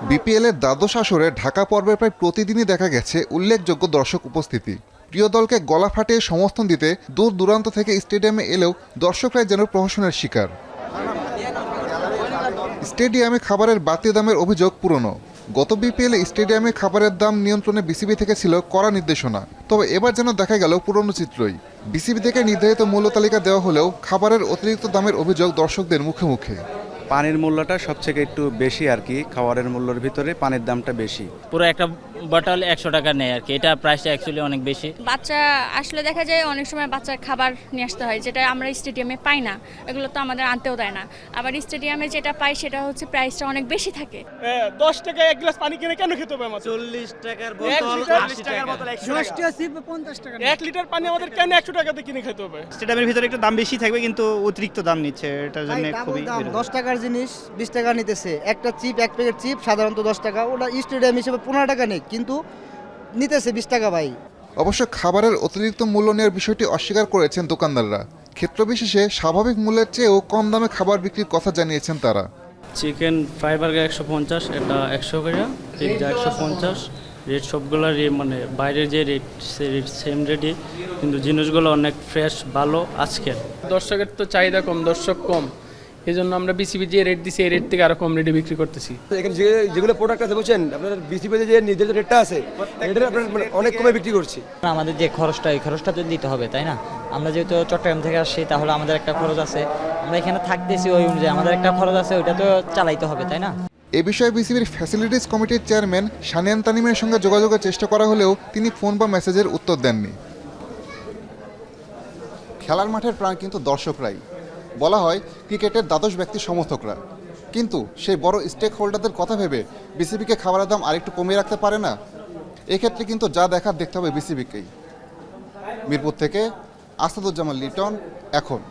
বিপিএলের দ্বাদশ আসরে ঢাকা পর্বে প্রায় প্রতিদিনই দেখা গেছে উল্লেখযোগ্য দর্শক উপস্থিতি। প্রিয় দলকে গলা ফাটিয়ে সমর্থন দিতে দূর দূরান্ত থেকে স্টেডিয়ামে এলেও দর্শকরাই যেন প্রহসনের শিকার। স্টেডিয়ামে খাবারের বাড়তি দামের অভিযোগ পুরনো। গত বিপিএলে স্টেডিয়ামে খাবারের দাম নিয়ন্ত্রণে বিসিবি থেকে ছিল কড়া নির্দেশনা, তবে এবার যেন দেখা গেল পুরনো চিত্রই। বিসিবি থেকে নির্ধারিত মূল্য তালিকা দেওয়া হলেও খাবারের অতিরিক্ত দামের অভিযোগ দর্শকদের মুখে মুখে। পানির মূল্যটা সবথেকে একটু বেশি আর কি, খাবারের মূল্যের ভিতরে পানির দামটা বেশি। পুরো একটা বটল 100 টাকা নেয় আর কি, এটা প্রাইসটা অ্যাকচুয়ালি অনেক বেশি। বাচ্চা আসলে দেখা যায় অনেক সময় বাচ্চার খাবার নিয়ে আসতে হয়, যেটা আমরা স্টেডিয়ামে পাই না, এগুলো তো আমাদের আনতেও দেয় না। আবার স্টেডিয়ামে যেটা পাই সেটা হচ্ছে প্রাইসটা অনেক বেশি থাকে। 10 টাকায় এক গ্লাস পানি কিনে কেন খেতে হবে? 40 টাকার বোতল 80 টাকার বোতল 50 টাকা। 1 লিটার পানি আমাদের কেন 100 টাকাতে কিনে খেতে হবে? স্টেডিয়ামের ভিতরে একটু দাম বেশি থাকবে, কিন্তু অতিরিক্ত দাম নিচ্ছে, এটার জন্য খুবই 10 টাকার জিনিস 20 টাকা নিতেছে। একটা চিপ, এক প্যাকেট চিপ সাধারণত 10 টাকা, ওটা স্টেডিয়াম হিসেবে 15 টাকা নেই, কিন্তু নিতেছে 20 টাকা ভাই। অবশ্য খাবারের অতিরিক্ত মূল্য নেওয়ার বিষয়টি অস্বীকার করেছেন দোকানদাররা। ক্ষেত্রবিশেষে স্বাভাবিক মূল্যের চেয়েও কম দামে খাবার বিক্রির কথা জানিয়েছেন তারা। চিকেন ফ্রাই বার্গার 150, এটা 100 টাকা, পিৎজা 150। রেট সবগুলোর মানে বাইরের যে রেট সে রেট সেম রেটই, কিন্তু জিনিসগুলো অনেক ফ্রেশ ভালো আজকের। দর্শকের তো চাহিদা কম, দর্শক কম, এই জন্য আমরা বিসিবি যে রেট দিছি এই রেট থেকে আরো কম রেটে বিক্রি করতেছি। এখানে যেগুলো প্রোডাক্ট আছে বুঝছেন, আপনার বিসিবিতে যে নির্ধারিত রেটটা আছে এটা আপনার অনেক কমে বিক্রি করছি। আমাদের যে খরচটা, এই খরচটা তো দিতে হবে, তাই না? আমরা যেহেতু চট্টগ্রাম থেকে আসছি, তাহলে আমাদের একটা খরচ আছে, আমরা এখানে থাকতেছি, ওই অনুযায়ী আমাদের একটা খরচ আছে, ওইটা তো চালাইতে হবে, তাই না? এ বিষয়ে বিসিবির ফ্যাসিলিটিস কমিটির চেয়ারম্যান সানিয়ান তানিমের সঙ্গে যোগাযোগের চেষ্টা করা হলেও তিনি ফোন বা মেসেজের উত্তর দেননি। খেলার মাঠের প্রাণ কিন্তু দর্শকরাই। বলা হয় ক্রিকেটের দ্বাদশ ব্যক্তি সমর্থকরা, কিন্তু সেই বড় স্টেক হোল্ডারদের কথা ভেবে বিসিবিকে খাবারের দাম আরেকটু কমিয়ে রাখতে পারে না? এক্ষেত্রে কিন্তু যা দেখার দেখতে হবে বিসিবিকেই। মিরপুর থেকে আসাদুজ্জামান লিটন, এখন।